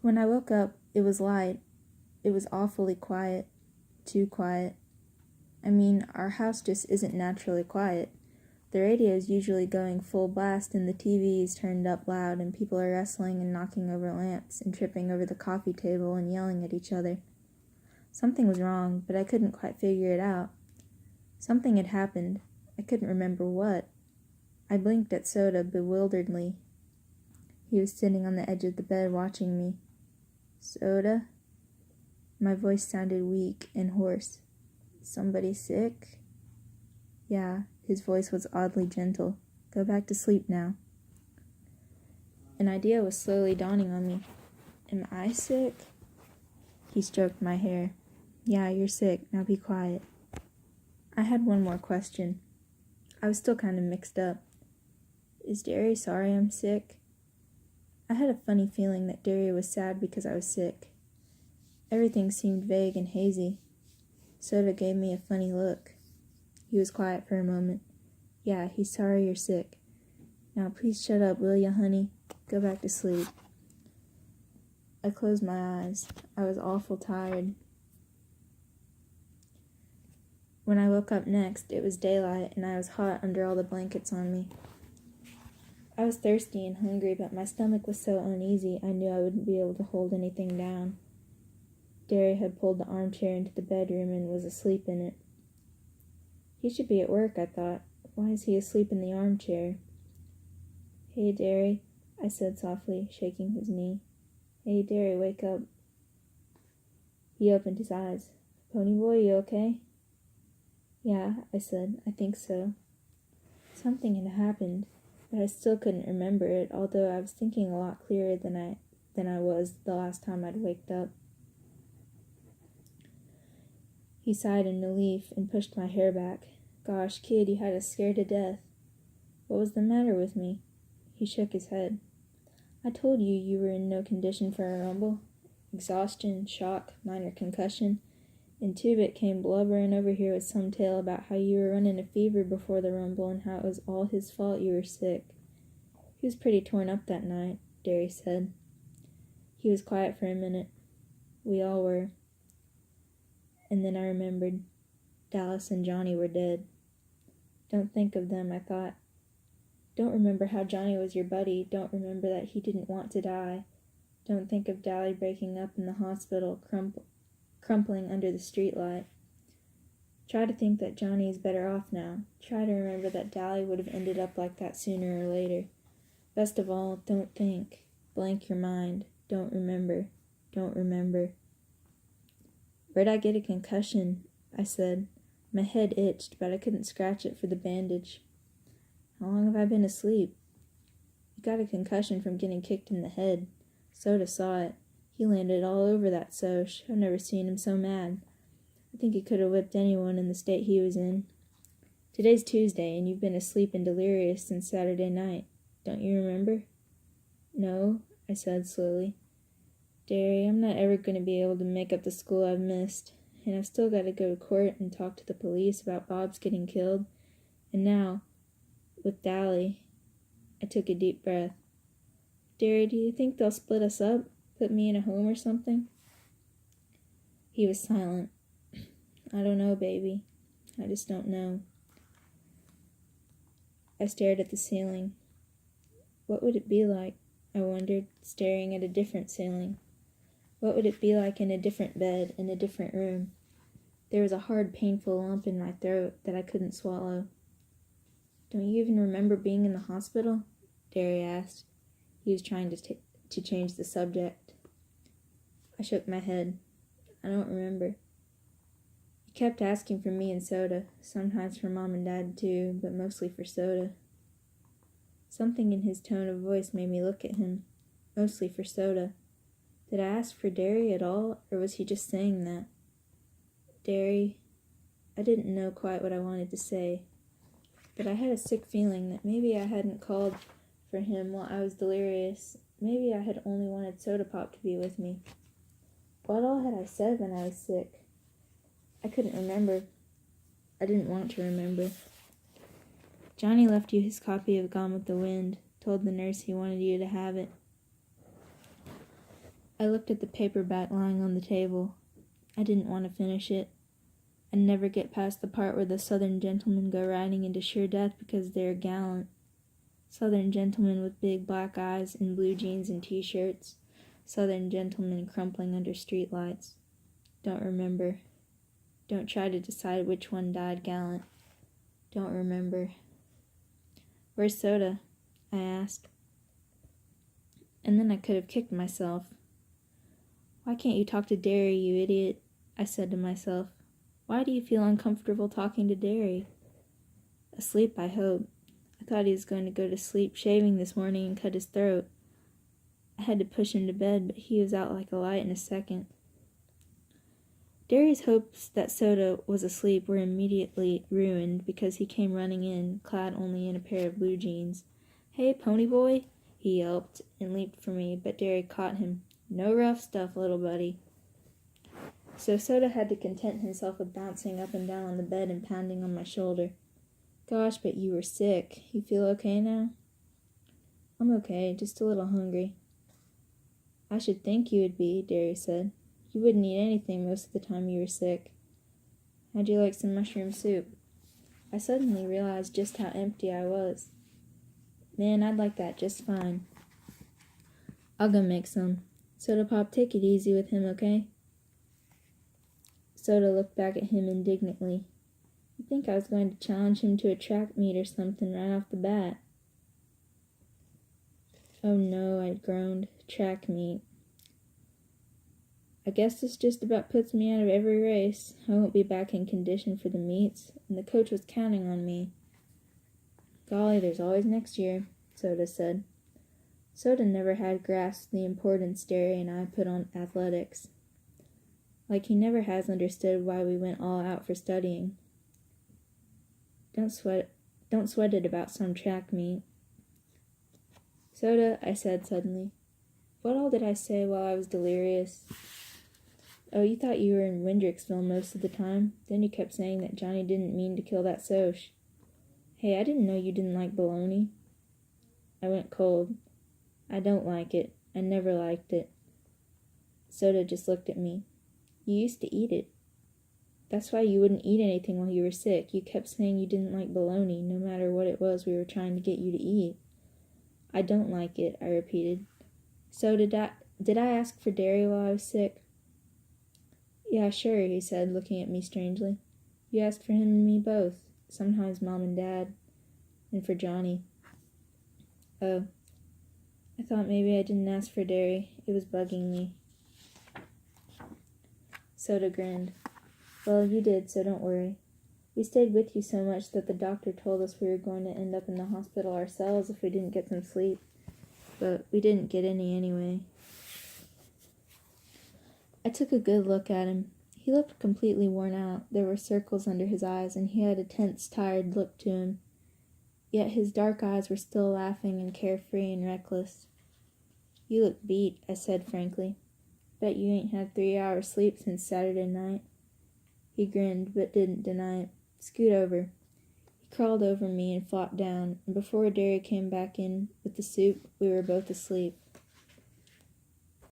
When I woke up, it was light. It was awfully quiet. Too quiet. I mean, our house just isn't naturally quiet. The radio's usually going full blast and the TV's turned up loud and people are wrestling and knocking over lamps and tripping over the coffee table and yelling at each other. Something was wrong, but I couldn't quite figure it out. Something had happened. I couldn't remember what. I blinked at Soda bewilderedly. He was sitting on the edge of the bed watching me. Soda? My voice sounded weak and hoarse. Somebody sick? Yeah, his voice was oddly gentle. Go back to sleep now. An idea was slowly dawning on me. Am I sick? He stroked my hair. Yeah, you're sick. Now be quiet. I had one more question. I was still kind of mixed up. Is Derry sorry I'm sick? I had a funny feeling that Derry was sad because I was sick. Everything seemed vague and hazy. Soda gave me a funny look. He was quiet for a moment. Yeah, he's sorry you're sick. Now please shut up, will ya, honey? Go back to sleep. I closed my eyes. I was awful tired. When I woke up next, it was daylight, and I was hot under all the blankets on me. I was thirsty and hungry, but my stomach was so uneasy I knew I wouldn't be able to hold anything down. Derry had pulled the armchair into the bedroom and was asleep in it. He should be at work, I thought. Why is he asleep in the armchair? Hey, Derry, I said softly, shaking his knee. Hey, Derry, wake up. He opened his eyes. Ponyboy, you okay? Yeah, I said, I think so. Something had happened, but I still couldn't remember it, although I was thinking a lot clearer than I was the last time I'd waked up. He sighed in relief and pushed my hair back. Gosh, kid, you had us scared to death. What was the matter with me? He shook his head. I told you you were in no condition for a rumble. Exhaustion, shock, minor concussion. And Two-Bit came blubbering over here with some tale about how you were running a fever before the rumble and how it was all his fault you were sick. He was pretty torn up that night, Derry said. He was quiet for a minute. We all were. And then I remembered. Dallas and Johnny were dead. Don't think of them, I thought. Don't remember how Johnny was your buddy. Don't remember that he didn't want to die. Don't think of Dally breaking up in the hospital, crumpling under the streetlight. Try to think that Johnny is better off now. Try to remember that Dally would have ended up like that sooner or later. Best of all, don't think. Blank your mind. Don't remember. Don't remember. Where'd I get a concussion? I said. My head itched, but I couldn't scratch it for the bandage. How long have I been asleep? You got a concussion from getting kicked in the head. Soda saw it. He landed all over that Soch. I've never seen him so mad. I think he could have whipped anyone in the state he was in. Today's Tuesday, and you've been asleep and delirious since Saturday night. Don't you remember? No, I said slowly. Derry, I'm not ever going to be able to make up the school I've missed, and I've still got to go to court and talk to the police about Bob's getting killed. And now, with Dally, I took a deep breath. Derry, do you think they'll split us up? Put me in a home or something? He was silent. I don't know, baby. I just don't know. I stared at the ceiling. What would it be like, I wondered, staring at a different ceiling? What would it be like in a different bed, in a different room? There was a hard, painful lump in my throat that I couldn't swallow. Don't you even remember being in the hospital? Derry asked. He was trying to change the subject. I shook my head. I don't remember. He kept asking for me and Soda, sometimes for Mom and Dad too, but mostly for Soda. Something in his tone of voice made me look at him, mostly for Soda. Did I ask for Derry at all, or was he just saying that? Derry, I didn't know quite what I wanted to say, but I had a sick feeling that maybe I hadn't called for him while I was delirious. Maybe I had only wanted Soda Pop to be with me. What all had I said when I was sick? I couldn't remember. I didn't want to remember. Johnny left you his copy of Gone with the Wind, told the nurse he wanted you to have it. I looked at the paperback lying on the table. I didn't want to finish it. I'd never get past the part where the Southern gentlemen go riding into sure death because they're gallant. Southern gentlemen with big black eyes and blue jeans and t-shirts. Southern gentlemen crumpling under streetlights. Don't remember. Don't try to decide which one died gallant. Don't remember. Where's Soda? I asked. And then I could have kicked myself. Why can't you talk to Derry, you idiot? I said to myself. Why do you feel uncomfortable talking to Derry? Asleep, I hope. I thought he was going to go to sleep shaving this morning and cut his throat. I had to push him to bed, but he was out like a light in a second. Derry's hopes that Soda was asleep were immediately ruined because he came running in, clad only in a pair of blue jeans. Hey, Ponyboy, he yelped and leaped for me, but Derry caught him. No rough stuff, little buddy. So Soda had to content himself with bouncing up and down on the bed and pounding on my shoulder. Gosh, but you were sick. You feel okay now? I'm okay, just a little hungry. I should think you would be, Derry said. You wouldn't eat anything most of the time you were sick. How'd you like some mushroom soup? I suddenly realized just how empty I was. Man, I'd like that just fine. I'll go make some. Soda Pop, take it easy with him, okay? Soda looked back at him indignantly. You'd think I was going to challenge him to a track meet or something right off the bat. Oh no, I groaned. Track meet. I guess this just about puts me out of every race. I won't be back in condition for the meets, and the coach was counting on me. Golly, there's always next year, Soda said. Soda never had grasped the importance Derry and I put on athletics. Like he never has understood why we went all out for studying. Don't sweat it about some track meet. Soda, I said suddenly. What all did I say while I was delirious? Oh, you thought you were in Windricksville most of the time. Then you kept saying that Johnny didn't mean to kill that Soc. Hey, I didn't know you didn't like bologna. I went cold. I don't like it. I never liked it. Soda just looked at me. You used to eat it. That's why you wouldn't eat anything while you were sick. You kept saying you didn't like bologna, no matter what it was we were trying to get you to eat. I don't like it, I repeated. So did I ask for Derry while I was sick? Yeah, sure, he said, looking at me strangely. You asked for him and me both. Sometimes Mom and Dad. And for Johnny. Oh. I thought maybe I didn't ask for Derry. It was bugging me. Soda grinned. Well, you did, so don't worry. We stayed with you so much that the doctor told us we were going to end up in the hospital ourselves if we didn't get some sleep. But we didn't get any anyway. I took a good look at him. He looked completely worn out. There were circles under his eyes, and he had a tense, tired look to him. Yet his dark eyes were still laughing and carefree and reckless. You look beat, I said frankly. Bet you ain't had 3 hours sleep since Saturday night. He grinned, but didn't deny it. Scoot over. He crawled over me and flopped down, and before Derry came back in with the soup, we were both asleep.